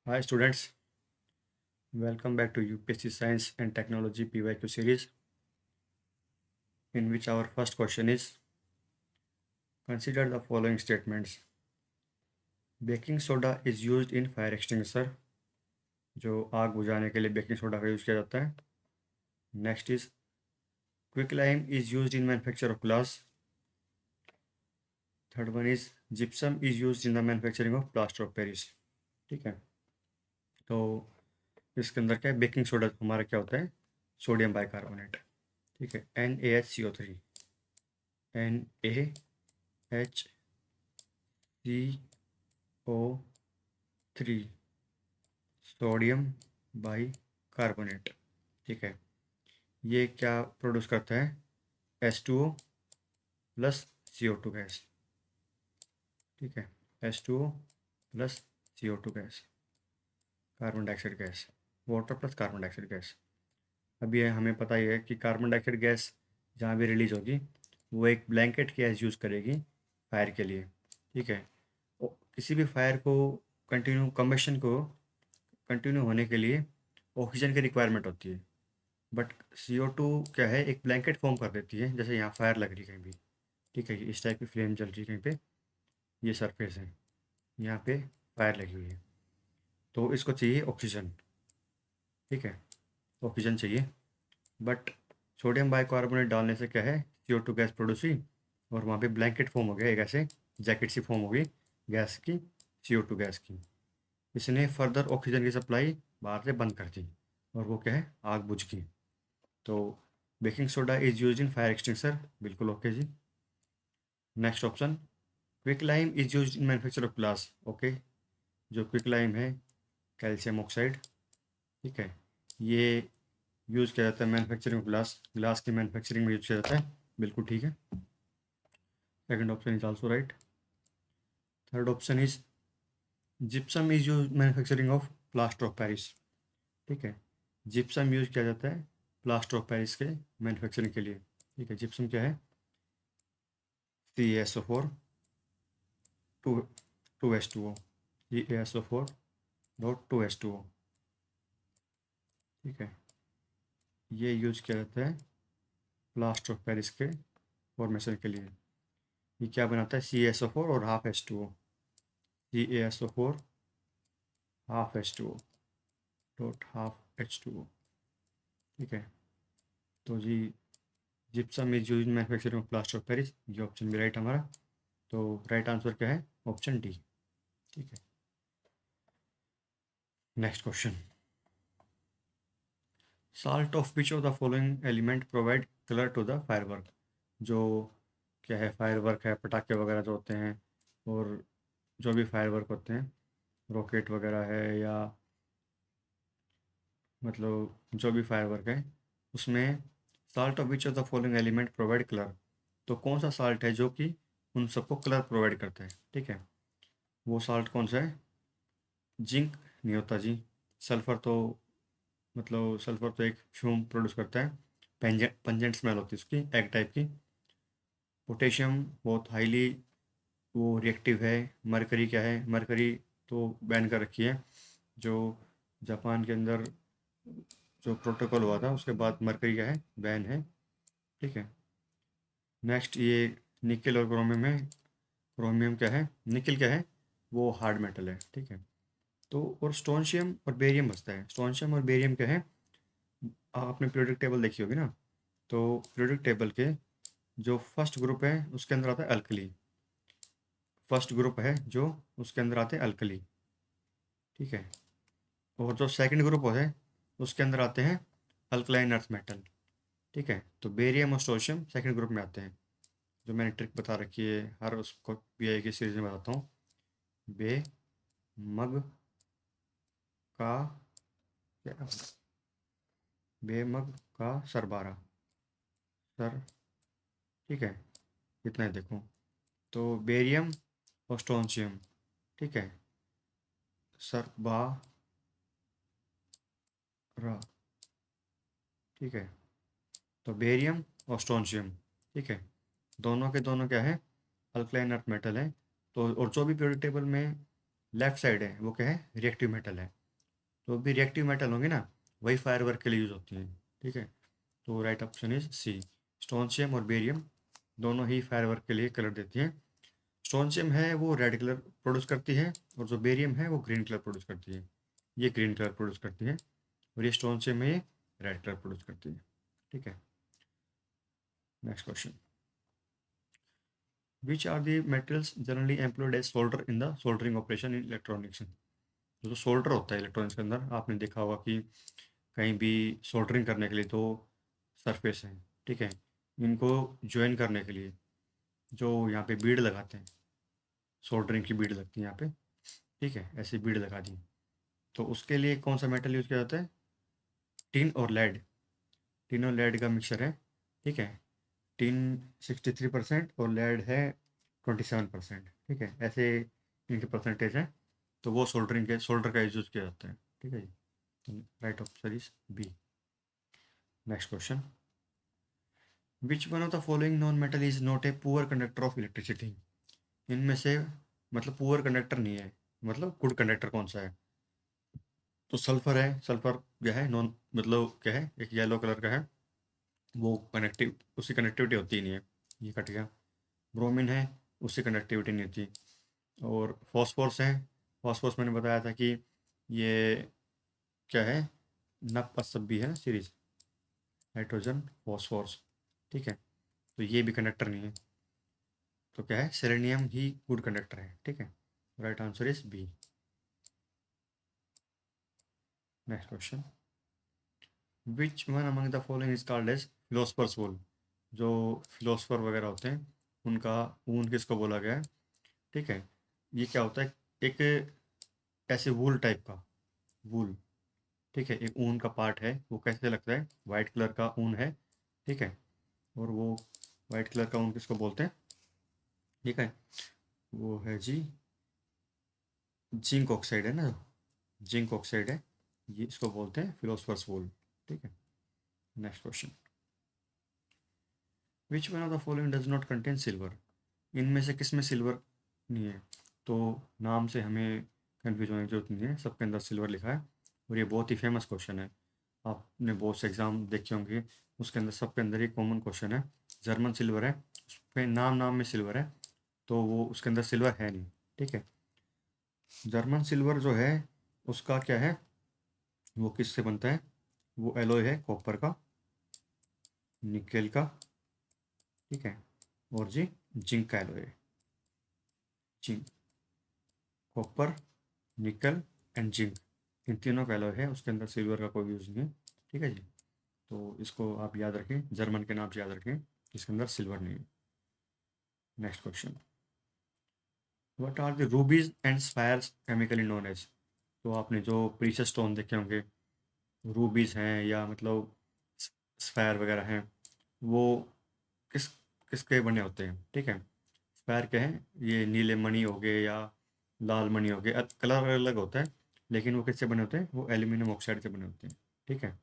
Hi students, welcome back to UPSC Science and Technology PYQ series, in which our first question is: consider the following statements. Baking soda is used in fire extinguisher, जो आग बुझाने के लिए baking soda का use किया जाता है. Next is quick lime is used in manufacture of glass. Third one is gypsum is used in the manufacturing of plaster of Paris. ठीक है, तो इसके अंदर क्या है, बेकिंग सोडा हमारा क्या होता है, सोडियम बाइकार्बोनेट. ठीक है, NaHCO3, NaHCO3, सोडियम बाइकार्बोनेट. ठीक है, ये क्या प्रोड्यूस करता है, H2O प्लस CO2 गैस. ठीक है, H2O plus CO2 gas, carbon dioxide gas, water plus carbon dioxide gas. अब ये हमें पता ही है कि कार्बन डाइऑक्साइड गैस जहाँ भी रिलीज होगी वो एक ब्लैंकेट गैस यूज़ करेगी फायर के लिए. ठीक है, किसी भी फायर को कंबशन को कंटिन्यू होने के लिए ऑक्सीजन की रिक्वायरमेंट होती है. बट CO2 क्या है, एक ब्लैंकेट फॉर्म कर देती है. जैसे यहाँ फायर लग रही है कहीं भी, ठीक है, इस टाइप की फ्लेम जल रही है कहीं पे, ये सरफेस है, यहाँ पे फायर लगी हुई है, तो इसको चाहिए ऑक्सीजन. ठीक है, ऑक्सीजन चाहिए. बट सोडियम बाइकार्बोनेट डालने से क्या है, CO2 गैस प्रोड्यूस हुई और वहाँ पे ब्लैंकेट फॉर्म हो गया, एक ऐसे जैकेट सी फॉर्म हो गई गैस की, CO2 गैस की. इसने फर्दर ऑक्सीजन की सप्लाई बाहर से बंद कर दी और वो क्या है, आग बुझ गई. तो baking soda is use in fire extinguisher, बिल्कुल ओके जी. Next option, quick lime is use in manufacture of glass. Okay, जो क्विक लाइम है, कैल्शियम ऑक्साइड. ठीक है, ये यूज़ किया जाता है मैन्युफैक्चरिंग ऑफ ग्लास, ग्लास की मैन्युफैक्चरिंग में यूज किया जाता है, बिल्कुल ठीक है. Second option is also right. Third option is gypsum is use manufacturing of plaster of Paris. ठीक है, जिप्सम यूज किया जाता है प्लास्टर ऑफ पेरिस के मैन्युफैक्चरिंग के लिए. ठीक है, जिप्सम क्या है, CaSO4 2H2O, CaSO4.2H2O. ठीक है, ये यूज किया जाता है प्लास्टर ऑफ पेरिस के फॉर्मेशन के लिए. ये क्या बनाता है, CaSO4 और half H2O, CaSO4 half H2O dot half H2O. ठीक है, तो जी gypsum is use manufacturing of plaster of Paris, ये ऑप्शन भी राइट हमारा. तो राइट आंसर क्या है, ऑप्शन डी. ठीक है, next question, salt of which of the following element provide colour to the firework. जो क्या है, फायरवर्क है, पटाखे वगैरह जो होते हैं और जो भी फायरवर्क होते हैं, रॉकेट वगैरह है या मतलब जो भी फायरवर्क है, उसमें salt of which of the following element provide colour. तो कौन सा साल्ट है जो कि उन सबको कलर प्रोवाइड करता है. ठीक है, वो साल्ट कौन सा है, जिंक नहीं होता जी. सल्फ़र तो मतलब सल्फ़र तो एक फ्यूम प्रोड्यूस करता है, पंजेंट स्मेल होती है उसकी, एक टाइप की. पोटेशियम बहुत हाईली वो रिएक्टिव है. मरकरी क्या है, मरकरी तो बैन कर रखी है. जो जापान के अंदर जो प्रोटोकॉल हुआ था उसके बाद मरकरी क्या है, बैन है. ठीक है, नेक्स्ट ये निकल और क्रोमियम है. क्रोमियम क्या है, निकल क्या है, वो हार्ड मेटल है. ठीक है, तो और स्टोनशियम और बेरियम बचता है. स्टोनशियम और बेरियम क्या है, आपने पीरियोडिक टेबल देखी होगी ना, तो पीरियोडिक टेबल के जो फर्स्ट ग्रुप है उसके अंदर आता है अल्कली. फर्स्ट ग्रुप है जो, उसके अंदर आते हैं अल्कली. ठीक है, और जो सेकंड ग्रुप होता है उसके अंदर आते हैं अल्कलाइन अर्थ मेटल. ठीक है, तो बेरियम और स्टोनशियम सेकंड ग्रुप में आते हैं. जो मैंने ट्रिक बता रखी है हर उसको PI की सीरीज में बताता हूँ. बे मग का क्या, बेमग का सरबारा सर. ठीक है, कितना है देखो, तो बेरियम और स्टोनशियम. ठीक है, सरबारा. ठीक है, तो बेरियम और स्टोनशियम. ठीक है, दोनों के दोनों क्या है, अल्कलाइन अर्थ मेटल है. तो और जो भी पीरियोडिक टेबल में लेफ्ट साइड है वो क्या है, रिएक्टिव मेटल है. तो भी रिएक्टिव मेटल होंगे ना, वही फायर वर्क के लिए यूज होती हैं। ठीक है, तो right option is C. Strontium और बेरियम दोनों ही फायर वर्क के लिए कलर देती हैं। स्ट्रोंशियम है वो रेड कलर प्रोड्यूस करती है, और जो बेरियम है वो ग्रीन कलर प्रोड्यूस करती है। ये ग्रीन कलर प्रोड्यूस करती है, और ये स्ट्रोंशियम है, ये रेड कलर प्रोड्यूस करती है। ठीक है, next question. Which are the metals generally employed as solder in the soldering operation in electronics. जो सोल्डर होता है इलेक्ट्रॉनिक्स के अंदर, आपने देखा होगा कि कहीं भी सोल्डरिंग करने के लिए तो सरफेस है। ठीक है, इनको ज्वाइन करने के लिए जो यहाँ पे बीड लगाते हैं, सोल्डरिंग की बीड लगती है यहाँ पे। ठीक है, ऐसी बीड लगा दी, तो उसके लिए कौन सा मेटल यूज़ किया जाता है? टिन और लेड। टिन और लेड का मिक्सचर है। ठीक है, टिन 63% और लेड है 27%। ठीक है, ऐसे इनके परसेंटेज हैं, तो वो सोल्डर का यूज़ किया जाता है। ठीक है जी, right option is B. Next question. Which one of the following non metal is not a poor conductor of electricity. इनमें से मतलब पुअर कंडक्टर नहीं है, मतलब गुड कंडक्टर कौन सा है? तो सल्फर है। सल्फर क्या है? नॉन, मतलब क्या है, एक येलो कलर का है, वो कनेक्टिव, उसकी कनेक्टिविटी होती ही नहीं है। ये कट गया। ब्रोमीन है, उससे कनेक्टिविटी नहीं होती। और फॉस्फोरस है। फॉस्फोरस मैंने बताया था कि ये क्या है, नप भी है सीरीज, नाइट्रोजन फॉस्फोरस। ठीक है, तो ये भी कंडक्टर नहीं है। तो क्या है, सेलेनियम ही गुड कंडक्टर है। ठीक है, right answer is B. Next question. Which one among the following is called as philosopher's wool. जो फिलोसफर वगैरह होते हैं उनका ऊन किसको बोला गया है? ठीक है, ये क्या होता है, एक ऐसे वूल टाइप का वूल। ठीक है, एक ऊन का पार्ट है, वो कैसे लगता है, वाइट कलर का ऊन है। ठीक है, और वो वाइट कलर का ऊन किसको बोलते हैं? ठीक है, वो है जी जिंक ऑक्साइड है ना, जिंक ऑक्साइड है, ये इसको बोलते हैं फिलोसफर्स वूल। ठीक है, next question. Which one of the following does not contain silver. इनमें से किस में सिल्वर नहीं है? तो नाम से हमें कंफ्यूज होने की जरूरत नहीं है, सबके अंदर सिल्वर लिखा है, और ये बहुत ही फेमस क्वेश्चन है। आपने बहुत से एग्जाम देखे होंगे, उसके अंदर सबके अंदर एक कॉमन क्वेश्चन है। जर्मन सिल्वर है, उसमें नाम नाम में सिल्वर है, तो वो उसके अंदर सिल्वर है नहीं। ठीक है, जर्मन सिल्वर जो है उसका क्या है, वो किससे बनता है? वो एलॉय है कॉपर का, निकेल का। ठीक है, और जी जिंक का एलॉय है। Zinc, copper, nickel and zinc, इन तीनों का एलॉय है, उसके अंदर सिल्वर का कोई यूज़ नहीं है। ठीक है जी, तो इसको आप याद रखें, जर्मन के नाम से याद रखें, इसके अंदर सिल्वर नहीं है। Next question. What are the rubies and sapphires chemically known as. तो आपने जो प्रीशियस स्टोन देखे होंगे, रूबीज हैं या मतलब स्पायर वगैरह हैं, वो किस किसके बने होते हैं? ठीक है, स्पायर क्या है, ये नीले मणि हो गए या लाल मणि हो गए, कलर अलग अलग होता है, लेकिन वो किससे बने होते हैं? वो एल्यूमिनियम ऑक्साइड से बने होते हैं। ठीक है,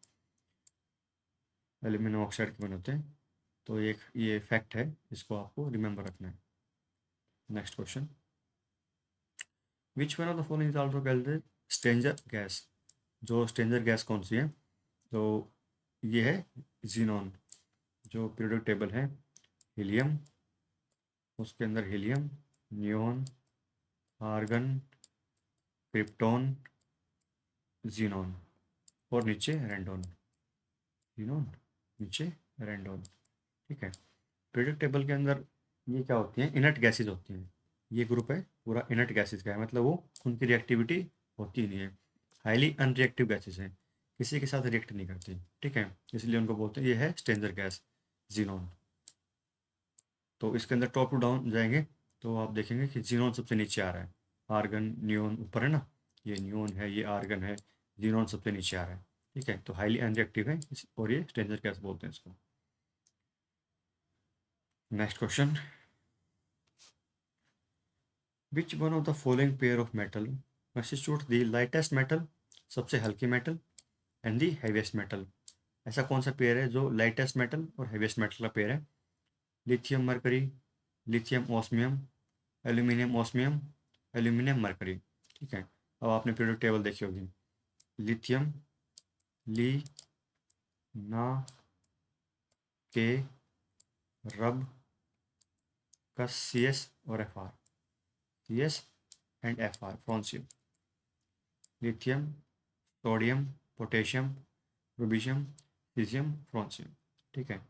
एल्यूमिनियम ऑक्साइड के बने होते हैं, तो ये फैक्ट है, इसको आपको रिमेंबर रखना है। Next question. Which one of the following is also called stranger gas. जो स्ट्रेंजर गैस कौन सी है? तो ये है जीनॉन। जो पीरियोडिक टेबल है, हीलियम, उसके अंदर helium, neon, argon, krypton, xenon, और नीचे रेंडॉन। जीनॉन, नीचे रेंडॉन। ठीक है, पीरियोडिक टेबल के अंदर ये क्या होती हैं? इनर्ट गैसेज होती हैं। ये ग्रुप है पूरा इनर्ट गैसेज का है, मतलब वो उनकी रिएक्टिविटी होती ही नहीं है, हाईली अनरिएक्टिव गैसेज हैं, किसी के साथ रिएक्ट नहीं करती। ठीक है, इसलिए उनको बोलते हैं, ये है स्ट्रेंजर गैस, जीनॉन। तो इसके अंदर टॉप टू डाउन जाएंगे, तो आप देखेंगे कि जीनॉन सबसे नीचे आ रहा है, आर्गन नियोन ऊपर है ना, ये नियोन है, ये आर्गन है, जीनॉन सबसे नीचे आ रहा है। ठीक है, तो हाईली अनरिएक्टिव है और ये स्ट्रेंजर गैस बोलते हैं इसको। Next question. Which one of the following pair of metal constitute the lightest metal, सबसे हल्की metal, and the heaviest metal. ऐसा कौन सा पेयर है जो लाइटेस्ट मेटल और हैवीएस्ट मेटल का पेयर है? Lithium mercury, lithium osmium, aluminium osmium, aluminium mercury. ठीक है, अब आपने पीरियोडिक टेबल देखी होगी, लिथियम ली ना के रब का CS और FR, CS and FR francium, lithium, sodium, potassium, rubidium, caesium, francium. ठीक है,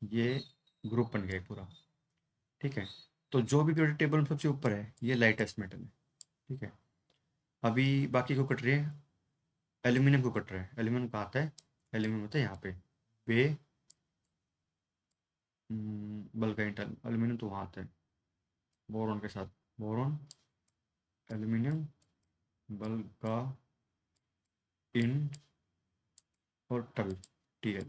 ये ग्रुप बन गया पूरा। ठीक है, तो जो भी पीरियोडिक टेबल में सबसे ऊपर है ये लाइटेस्ट मेटल है। ठीक है, अभी बाकी को कट रही है, एल्यूमिनियम को कट रहा है। एल्यूमिनियम कहाँ आता है? एल्यूमिनियम होता है यहाँ पे, बे बल्क इंटल। एल्यूमिनियम तो वहाँ आता है बोरॉन के साथ, बोरॉन, एल्यूमिनियम, बल्का इन और टल, TL,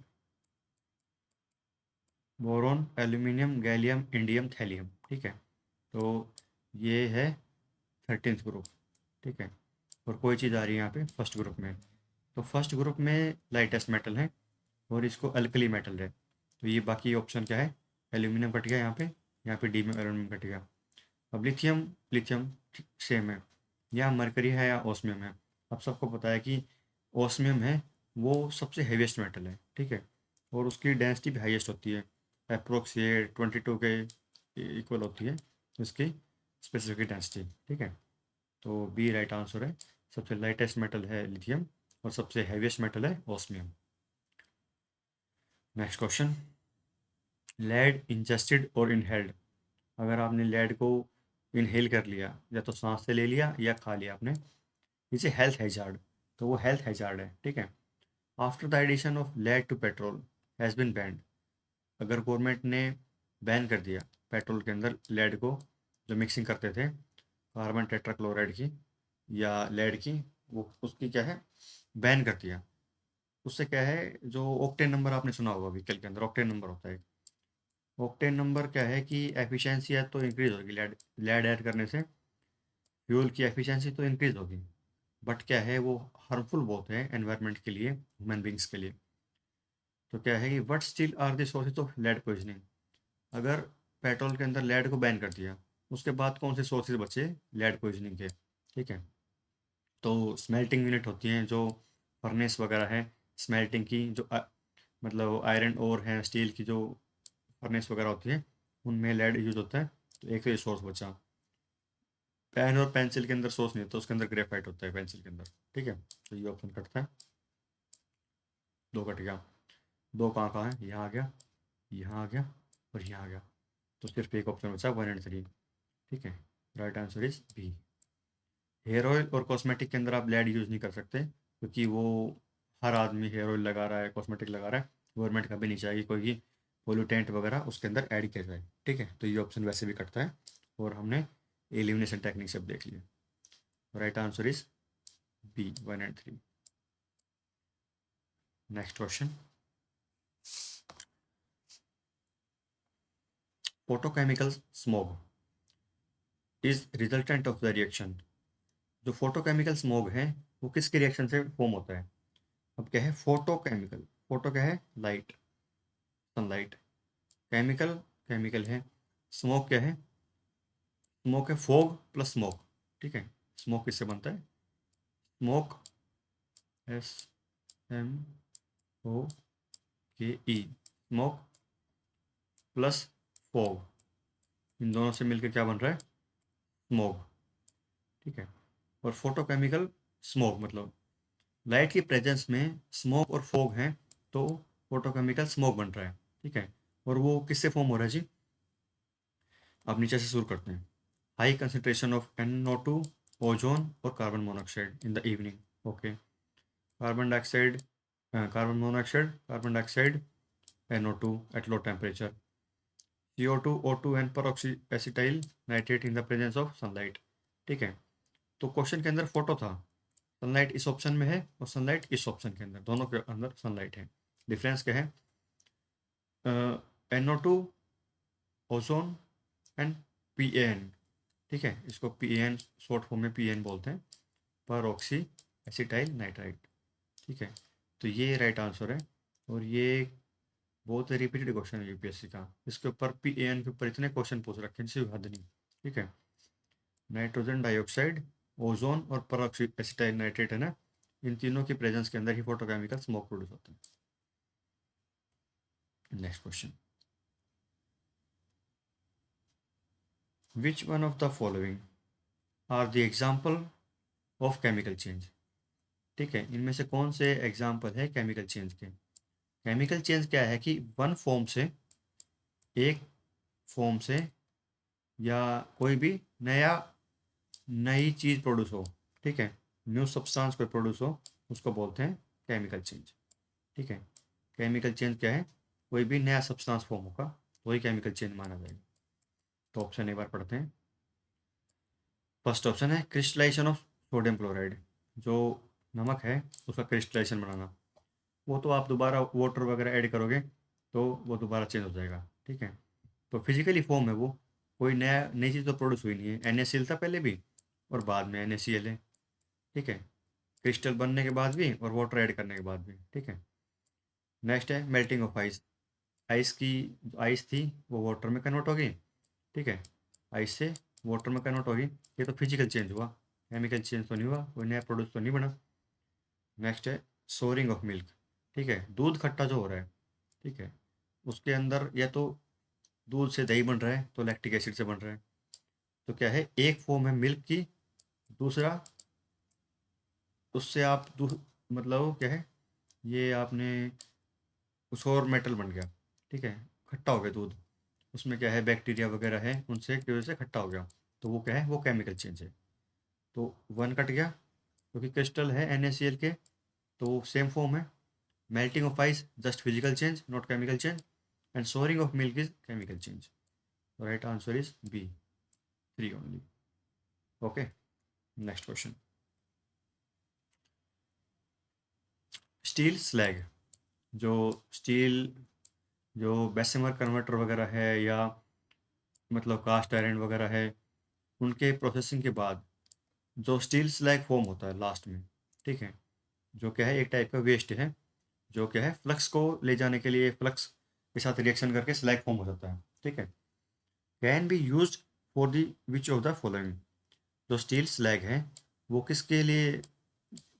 boron, aluminium, gallium, indium, thallium. ठीक है, तो ये है 13th ग्रुप। ठीक है, और कोई चीज़ आ रही है यहाँ पे फर्स्ट ग्रुप में। तो फर्स्ट ग्रुप में लाइटेस्ट मेटल है और इसको अल्कली मेटल है। तो ये बाकी ऑप्शन क्या है? एल्यूमिनियम कट गया यहाँ पे डी में एल्यूमिनियम कट गया। अब लिथियम, लिथियम सेम है, या मरकरी है या ओस्मियम है। अब सबको पता है कि ओस्मियम है वो सबसे हेवीएस्ट मेटल है। ठीक है, और उसकी डेंसिटी भी हाईएस्ट होती है, अप्रोक्स ये 22 के इक्वल होती है उसकी स्पेसिफिक डेंसिटी। ठीक है, तो बी राइट आंसर है। सबसे लाइटेस्ट मेटल है लिथियम और सबसे हैवीएस्ट मेटल है osmium. Next question, lead ingested और इनहेल्ड। अगर आपने लेड को इनहेल कर लिया, या तो सांस से ले लिया या खा लिया आपने, इसे हेल्थ हैजार्ड, तो वो हेल्थ हैजार्ड है। ठीक है, after the addition of lead to petrol has been banned. अगर गवर्नमेंट ने बैन कर दिया पेट्रोल के अंदर लेड को, जो मिक्सिंग करते थे कार्बन टेट्राक्लोराइड की या लेड की, वो उसकी क्या है, बैन कर दिया। उससे क्या है, जो ऑक्टेन नंबर आपने सुना होगा व्हीकल के अंदर ऑक्टेन नंबर होता है। ऑक्टेन नंबर क्या है कि एफिशिएंसी है तो इंक्रीज होगी, लेड लेड ऐड करने से फ्यूल की एफिशिएंसी तो इंक्रीज होगी, बट क्या है वो हार्मफुल बहुत है एनवायरनमेंट के लिए, ह्यूमन बींग्स के लिए। तो क्या है कि what still are the sources of lead poisoning. अगर पेट्रोल के अंदर लेड को बैन कर दिया, उसके बाद कौन से सोर्सेज बचे लेड पॉइजनिंग के? ठीक है, तो स्मेल्टिंग यूनिट होती हैं जो फर्नेस वगैरह है स्मेल्टिंग की, जो मतलब आयरन और है स्टील की जो फर्नेस वगैरह होती है, उनमें लेड यूज होता है। तो एक तो ये सोर्स बचा। पेन और पेंसिल के अंदर सोर्स नहीं होता, उसके अंदर ग्रेफाइट होता है पेंसिल के अंदर। ठीक है, तो ये ऑप्शन कटता है, दो कट गया। दो कहाँ कहाँ है, यहाँ आ गया, यहाँ आ गया और यहाँ आ गया। तो सिर्फ एक ऑप्शन बचा 1 और 3। ठीक है, right answer is B. Hair oil और कॉस्मेटिक के अंदर आप लेड यूज़ नहीं कर सकते, क्योंकि वो हर आदमी हेयर ऑयल लगा रहा है, कॉस्मेटिक लगा रहा है। गवर्नमेंट का भी नहीं चाहेगी कोई भी पोल्यूटेंट वगैरह उसके अंदर ऐड किया जाए। ठीक है, तो ये ऑप्शन वैसे भी कटता है और हमने एलिमिनेशन टेक्निक से अब देख लिया। राइट आंसर इज बी 1 और 3। Next question, photochemical smog is resultant of the reaction. जो फोटोकेमिकल स्मोग है वो किसके रिएक्शन से फॉर्म होता है? अब क्या है फोटोकेमिकल, फोटो क्या है, लाइट, सनलाइट, केमिकल, केमिकल है, स्मोक क्या है, स्मोक है फोग प्लस स्मोक। ठीक है, स्मोक किससे बनता है? Smoke, SMOKE, smoke plus fog, इन दोनों से मिलकर क्या बन रहा है? स्मोक। ठीक है, और फोटोकेमिकल स्मोक मतलब लाइट की प्रेजेंस में स्मोक और फोग हैं, तो फोटोकेमिकल स्मोक बन रहा है। ठीक है, और वो किससे फॉर्म हो रहा है जी? अब नीचे से शुरू करते हैं। High concentration of NO2, ozone और carbon monoxide in the evening. Okay, carbon dioxide, carbon monoxide, carbon dioxide, NO2 at low temperature, CO2, O2 and peroxy acetyl nitrate in the presence of sunlight. ठीक है, तो question के अंदर photo था, sunlight इस option में है और सनलाइट इस ऑप्शन के अंदर, दोनों के अंदर सनलाइट है। डिफरेंस क्या है? NO2, ozone and PAN। ठीक है, इसको PAN शॉर्ट फॉर्म में PAN बोलते हैं, पर ऑक्सी एसिटाइल नाइट्राइट। ठीक है, तो ये राइट आंसर है। और ये बहुत रिपीटेड क्वेश्चन है UPSC का, इसके ऊपर PAN के ऊपर इतने क्वेश्चन पूछ रखे हैं जिसकी हद नहीं। ठीक है, नाइट्रोजन डाइऑक्साइड, ओजोन और पर ऑक्सी एसिटाइल नाइट्रेट है ना, इन तीनों की प्रेजेंस के अंदर ही फोटोकेमिकल स्मोक प्रोड्यूस होता है। Next question, which one of the following are the example of chemical change. ठीक है, इनमें से कौन से एग्जाम्पल है केमिकल चेंज के। केमिकल चेंज क्या है कि वन फॉर्म से, एक फॉर्म से, या कोई भी नया नई चीज़ प्रोड्यूस हो। ठीक है, न्यू सब्सटेंस कोई प्रोड्यूस हो, उसको बोलते हैं केमिकल चेंज। ठीक है, केमिकल चेंज क्या है, कोई भी नया सब्सटेंस फॉर्म होगा वही केमिकल चेंज माना जाएगा। तो ऑप्शन एक बार पढ़ते हैं। फर्स्ट ऑप्शन है क्रिस्टलाइजेशन ऑफ सोडियम क्लोराइड, जो नमक है उसका क्रिस्टलाइजेशन बनाना। वो तो आप दोबारा वाटर वगैरह ऐड करोगे तो वो दोबारा चेंज हो जाएगा। ठीक है, तो फिजिकली फॉर्म है वो, कोई नई चीज़ तो प्रोड्यूस हुई नहीं है। NaCl था पहले भी और बाद में NaCl है। ठीक है, क्रिस्टल बनने के बाद भी और वाटर ऐड करने के बाद भी। ठीक है, नेक्स्ट है मेल्टिंग ऑफ आइस। आइस की आइस थी वो वाटर में कन्वर्ट हो गई। ठीक है, आइस से वाटर में कन्वर्ट हो गई। ये तो फिजिकल चेंज हुआ, केमिकल चेंज तो नहीं हुआ, कोई नया प्रोड्यूस तो नहीं बना। नेक्स्ट है सोरिंग ऑफ मिल्क। ठीक है, दूध खट्टा जो हो रहा है, ठीक है, उसके अंदर या तो दूध से दही बन रहा है तो लैक्टिक एसिड से बन रहा है। तो क्या है, एक फॉर्म है मिल्क की, दूसरा उससे आप दूध, मतलब क्या है, ये आपने कुछ और मेटल बन गया। ठीक है, खट्टा हो गया दूध, उसमें क्या है बैक्टीरिया वगैरह है, उनसे की वजह से खट्टा हो गया, तो वो क्या है, वो केमिकल चेंज है। तो वन कट गया क्योंकि क्रिस्टल है NaCl के, तो सेम फॉर्म है। Melting of ice just physical change not chemical change, and souring of milk is chemical change. Right answer is B, 3 only. Okay, next question, steel slag. जो steel, जो Bessemer converter वगैरह है या मतलब cast iron वगैरह है, उनके processing के बाद जो स्टील स्लैग फॉर्म होता है लास्ट में। ठीक है, जो क्या है एक टाइप का वेस्ट है, जो क्या है फ्लक्स को ले जाने के लिए फ्लक्स के साथ रिएक्शन करके स्लैग फॉर्म हो जाता है। ठीक है, can be use for the which of the following. जो स्टील स्लैग है वो किसके लिए,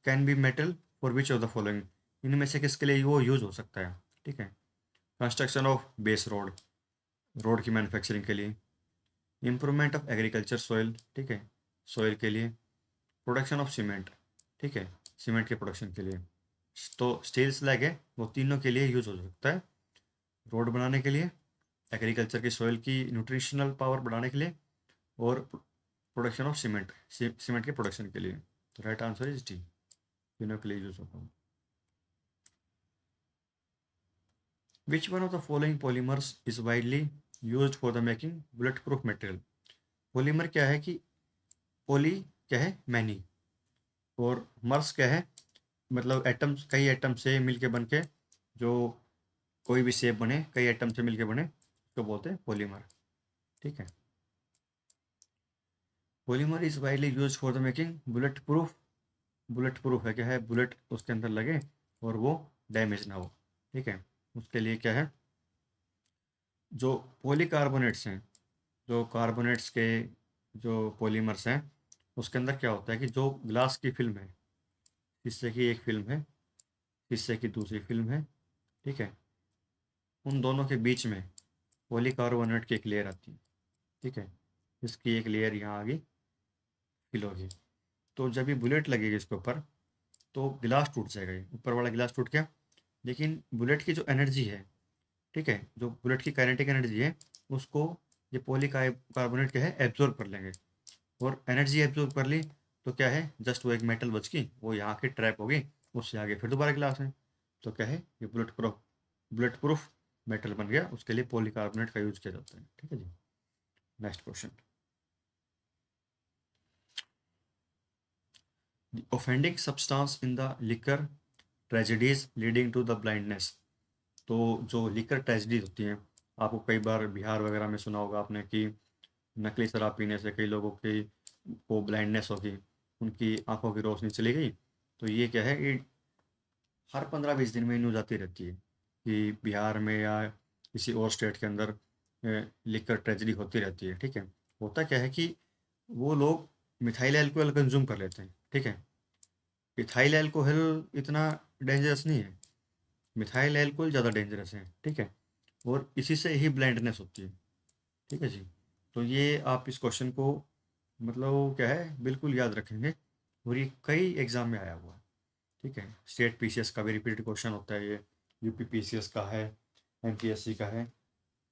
can be metal for which of the following, इनमें से किसके लिए वो यूज हो सकता है। ठीक है, construction of base road, road की मैन्युफैक्चरिंग के लिए, इम्प्रूवमेंट ऑफ एग्रीकल्चर सॉइल, ठीक है, सॉइल के लिए, प्रोडक्शन ऑफ सीमेंट, ठीक है, सीमेंट के प्रोडक्शन के लिए। तो स्टील स्लैग है वो तीनों के लिए यूज हो सकता है, रोड बनाने के लिए, एग्रीकल्चर की सॉइल की न्यूट्रिशनल पावर बढ़ाने के लिए, और प्रोडक्शन ऑफ सीमेंट, सीमेंट के प्रोडक्शन के लिए। तो राइट आंसर इज डी, तीनों के लिए यूज होता है। विच one of the following polymers is widely used for the making bullet proof material. Polymer क्या है कि पॉली क्या है मैनी, और मर्स क्या है मतलब एटम्स, कई एटम से मिलके बन के जो कोई भी शेप बने, कई एटम से मिलके बने, तो बोलते हैं पॉलीमर। ठीक है, polymer is widely use for the making bullet proof. Bullet proof है क्या है, बुलेट उसके अंदर लगे और वो डैमेज ना हो। ठीक है, उसके लिए क्या है, जो पॉलीकार्बोनेट्स हैं, जो कार्बोनेट्स के जो पॉलीमर्स हैं, उसके अंदर क्या होता है कि जो ग्लास की फिल्म है, शीशे की एक फिल्म है, शीशे की दूसरी फिल्म है। ठीक है, उन दोनों के बीच में पॉलीकार्बोनेट की एक लेयर आती है। ठीक है, इसकी एक लेयर यहाँ आ गई, फिल होगी। तो जब ये बुलेट लगेगी इसके ऊपर तो गिलास टूट जाएगा, ये ऊपर वाला गिलास टूट गया। लेकिन बुलेट की जो एनर्जी है, ठीक है, जो बुलेट की काइनेटिक एनर्जी है, उसको ये पॉलीकार्बोनेट क्या है एब्जॉर्ब कर लेंगे, और एनर्जी एब्जॉर्ब कर ली तो क्या है, जस्ट वो एक मेटल बच गई, वो यहाँ के ट्रैप हो गई, उससे आगे फिर दोबारा गिलास है। तो क्या है, ये बुलेट प्रूफ मेटल बन गया, उसके लिए पॉलीकार्बोनेट का यूज किया जाता है। ठीक है जी, next question, the offending substance in the liquor tragedies leading to the blindness. तो जो लिकर ट्रेजेडीज होती हैं, आपको कई बार बिहार वगैरह में सुना होगा आपने कि नकली शराब पीने से कई लोगों की को ब्लाइंडनेस होगी, उनकी आंखों की रोशनी चली गई। तो ये क्या है, ये हर 15-20 दिन में न्यूज़ आती रहती है कि बिहार में या किसी और स्टेट के अंदर लिकर ट्रेजेडी होती रहती है। ठीक है, होता क्या है कि वो लोग मिथाइल अल्कोहल कंज्यूम कर लेते हैं। ठीक है, इथाइल एल्कोहल इतना डेंजरस नहीं है, मिथाइल एल्कोहल ज़्यादा डेंजरस है, ठीक है। और इसी से ही ब्लाइंडनेस होती है, ठीक है जी। तो ये आप इस क्वेश्चन को मतलब क्या है बिल्कुल याद रखेंगे, और ये कई एग्जाम में आया हुआ है, ठीक है। स्टेट पीसीएस का भी रिपीटेड क्वेश्चन होता है ये, यूपी पीसीएस का है, एमपीएससी का है,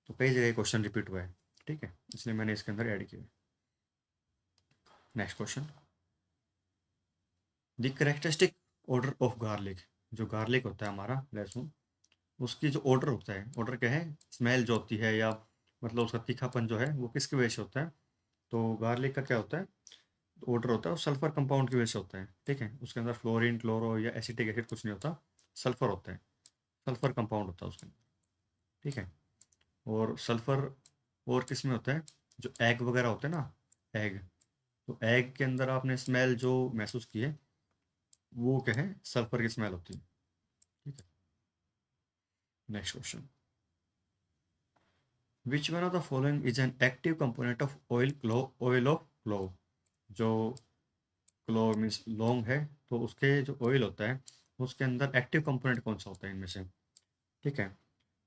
तो कई जगह क्वेश्चन रिपीट हुआ है, ठीक है, इसलिए मैंने इसके अंदर ऐड किया। Next question, the characteristic order of garlic, जो गार्लिक होता है हमारा लहसुन, उसकी जो ऑर्डर होता है, ऑर्डर क्या है, स्मेल जो होती है या मतलब उसका तीखापन जो है वो किसकी वजह से होता है, तो गार्लिक का क्या होता है, ऑर्डर होता है वो सल्फर कंपाउंड की वजह से होता है, ठीक है। उसके अंदर फ्लोरीन, क्लोरो या एसिटिक एसिड कुछ नहीं होता, सल्फर होता है, सल्फर कंपाउंड होता है उसके अंदर, ठीक है। और सल्फर और किस में होता है, जो एग वगैरह होते हैं ना, एग, तो एग के अंदर आपने स्मेल जो महसूस की है वो क्या है, सल्फर की स्मेल होती है, ठीक है। Next question, which one of the following is an active component of oil clove, oil of clove, जो क्लोव मीन्स लौंग है, तो उसके जो ऑयल होता है उसके अंदर एक्टिव कंपोनेंट कौन सा होता है इनमें से, ठीक है।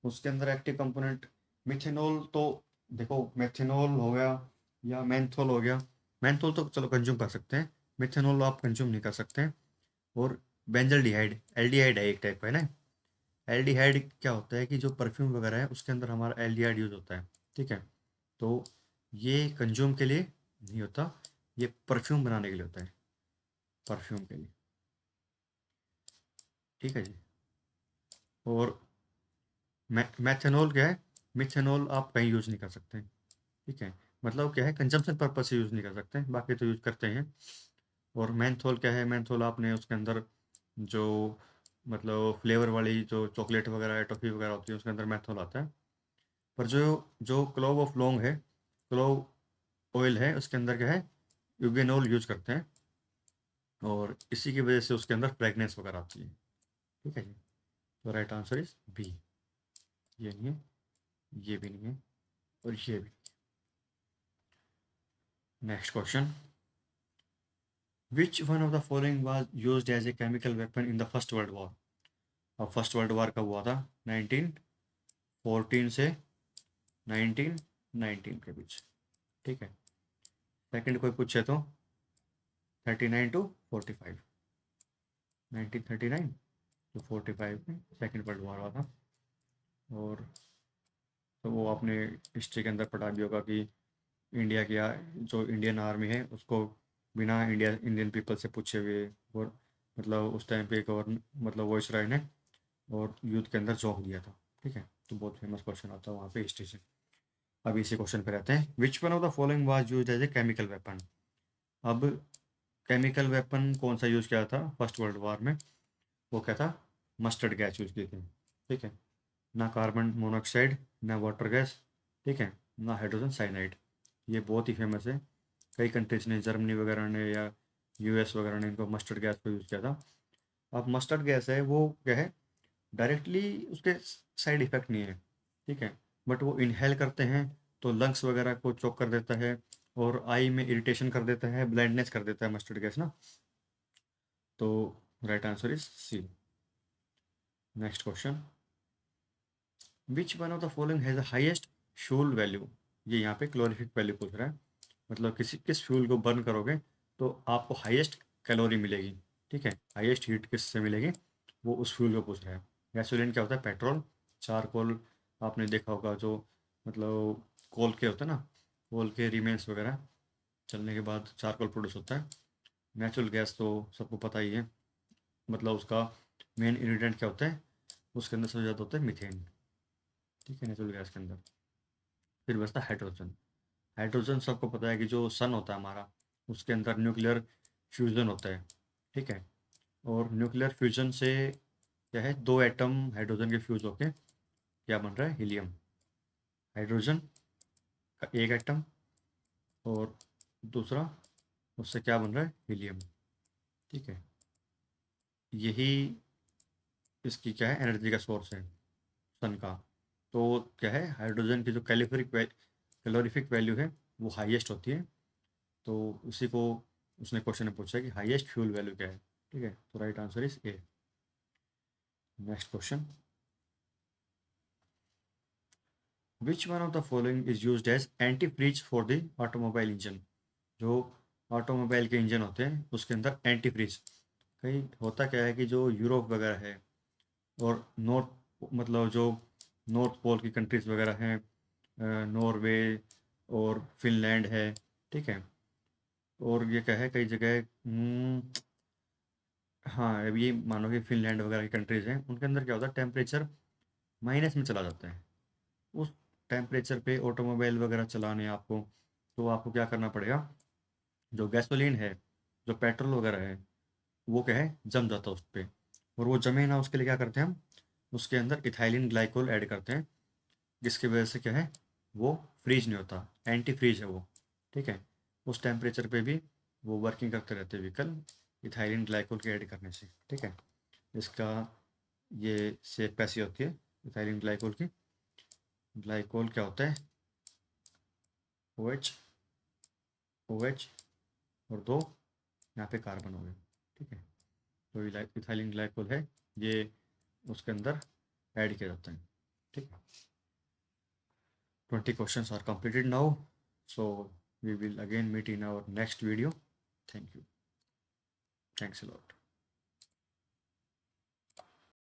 उसके अंदर एक्टिव कंपोनेंट मिथेनॉल, तो देखो मेथेनॉल हो गया या मेंथोल हो गया, मेंथोल तो चलो कंज्यूम कर सकते हैं, मिथेनॉल आप कंज्यूम नहीं कर सकते। और बेंजल्डिहाइड, एल्डिहाइड है एक टाइप का, है ना। एल्डिहाइड क्या होता है कि जो परफ्यूम वगैरह है उसके अंदर हमारा एल्डिहाइड यूज होता है, ठीक है। तो ये कंज्यूम के लिए नहीं होता, ये परफ्यूम बनाने के लिए होता है, परफ्यूम के लिए, ठीक है जी। और मैथेनॉल क्या है, मिथेनॉल आप कहीं यूज़ नहीं कर सकते, ठीक है। मतलब क्या है, कंजम्पशन पर्पज से यूज़ नहीं कर सकते, बाकी तो यूज़ करते हैं। और मेंथोल क्या है, मेंथोल आपने उसके अंदर जो मतलब फ्लेवर वाली जो चॉकलेट वगैरह टॉफ़ी वगैरह होती है उसके अंदर मेंथोल आता है। पर जो जो क्लोव ऑफ लौंग है, क्लोव ऑयल है, उसके अंदर क्या है, यूगेनॉल यूज करते हैं, और इसी की वजह से उसके अंदर फ्रेगनेंस वगैरह आती है, ठीक है जी। तो राइट आंसर इज बी, ये नहीं है, ये भी नहीं है, और ये भी। Next question, which one of the following was used as a chemical weapon in the first world war. अब फर्स्ट वर्ल्ड वॉर कब हुआ था, 1914 से 1919 के बीच, ठीक है। सेकंड कोई पूछे तो 39 टू 45, 1939 टू 45 में सेकंड वर्ल्ड वॉर हुआ था। और तो वो आपने हिस्ट्री के अंदर पढ़ा भी होगा कि इंडिया की जो इंडियन आर्मी है उसको बिना इंडियन पीपल से पूछे हुए, और मतलब उस टाइम पे गवर्न मतलब वॉइसरॉय ने और यूथ के अंदर झोंक दिया था, ठीक है। तो बहुत फेमस क्वेश्चन आता है वहाँ पे हिस्ट्री से। अब इसी क्वेश्चन पे रहते हैं, which one of the following was used as a chemical weapon. अब केमिकल वेपन कौन सा यूज़ किया था फर्स्ट वर्ल्ड वॉर में, वो क्या था, मस्टर्ड गैस यूज़ की थी, ठीक है। ना कार्बन मोनोऑक्साइड, ना वाटर गैस, ठीक है, ना हाइड्रोजन साइनाइड। ये बहुत ही फेमस है, कई कंट्रीज ने, जर्मनी वगैरह ने या यूएस वगैरह ने इनको मस्टर्ड गैस को यूज़ किया था। अब मस्टर्ड गैस है वो क्या है, डायरेक्टली उसके साइड इफेक्ट नहीं है, ठीक है, बट वो इनहेल करते हैं तो लंग्स वगैरह को चोक कर देता है, और आई में इरिटेशन कर देता है, ब्लाइंडनेस कर देता है मस्टर्ड गैस ना। तो right answer is C. Next question, which one of the following has the highest fuel value. ये यहाँ पे क्लोरीफिक वैल्यू पूछ रहा है, मतलब किस फ्यूल को बर्न करोगे तो आपको हाईएस्ट कैलोरी मिलेगी, ठीक है, हाईएस्ट हीट किससे मिलेगी, वो उस फ्यूल को पूछ रहा है। गैसोलीन क्या होता है, पेट्रोल, चारकोल आपने देखा होगा जो मतलब कोल के होते हैं ना, कोल के रिमेन्स वगैरह चलने के बाद चारकोल प्रोड्यूस होता है। नेचुरल गैस तो सबको पता ही है, मतलब उसका मेन इंग्रेडिएंट क्या होता है, उसके अंदर सबसे ज़्यादा होता है मीथेन, ठीक है, नेचुरल गैस के अंदर। फिर बचता है हाइड्रोजन। हाइड्रोजन सबको पता है कि जो सन होता है हमारा उसके अंदर न्यूक्लियर फ्यूजन होता है, ठीक है। और न्यूक्लियर फ्यूजन से क्या है, दो एटम हाइड्रोजन के फ्यूज होके क्या बन रहा है, हीलियम। हाइड्रोजन का एक एटम और दूसरा, उससे क्या बन रहा है, हीलियम, ठीक है। यही इसकी क्या है, एनर्जी का सोर्स है सन का। तो क्या है, हाइड्रोजन की जो कैलोरीफिक वैल्यू है वो हाईएस्ट होती है। तो उसी को उसने क्वेश्चन में पूछा है कि हाईएस्ट फ्यूल वैल्यू क्या है, ठीक है, तो right answer is A. Next question, which one of the following is used as anti freeze for the automobile engine. जो ऑटोमोबाइल के इंजन होते हैं उसके अंदर एंटी फ्रीज, कहीं होता क्या है कि जो यूरोप वगैरह है और नॉर्थ, मतलब जो नॉर्थ पोल की कंट्रीज वगैरह हैं, नॉर्वे और फिनलैंड है, ठीक है, और ये क्या है कई जगह, हाँ अब ये मानो कि फिनलैंड वगैरह की कंट्रीज हैं, उनके अंदर क्या होता है टेम्परेचर माइनस में चला जाता है। उस टेम्परेचर पे ऑटोमोबाइल वगैरह चलाने आपको, तो आपको क्या करना पड़ेगा, जो गैसोलीन है, जो पेट्रोल वगैरह है, वो क्या है जम जाता है उस पर। और वो जमे ना उसके लिए क्या करते हैं हम, उसके अंदर इथाइलिन ग्लाइकोल ऐड करते हैं, जिसकी वजह से क्या है वो फ्रीज नहीं होता, एंटी फ्रीज है वो, ठीक है। उस टेम्परेचर पे भी वो वर्किंग करते रहते हैं व्हीकल, इथाइलिन ग्लाइकोल के ऐड करने से, ठीक है। इसका ये शेप कैसी होती है इथाइलिन ग्लाइकोल की, ग्लाइकोल क्या होता है, ओ एच, ओ एच और दो यहाँ पे कार्बन हो गए, ठीक है। तो इथाइलिन ग्लाइकोल है ये, उसके अंदर ऐड किया जाता है, ठीक है। 20 questions are completed now, so we will again meet in our next video. Thank you. Thanks a lot.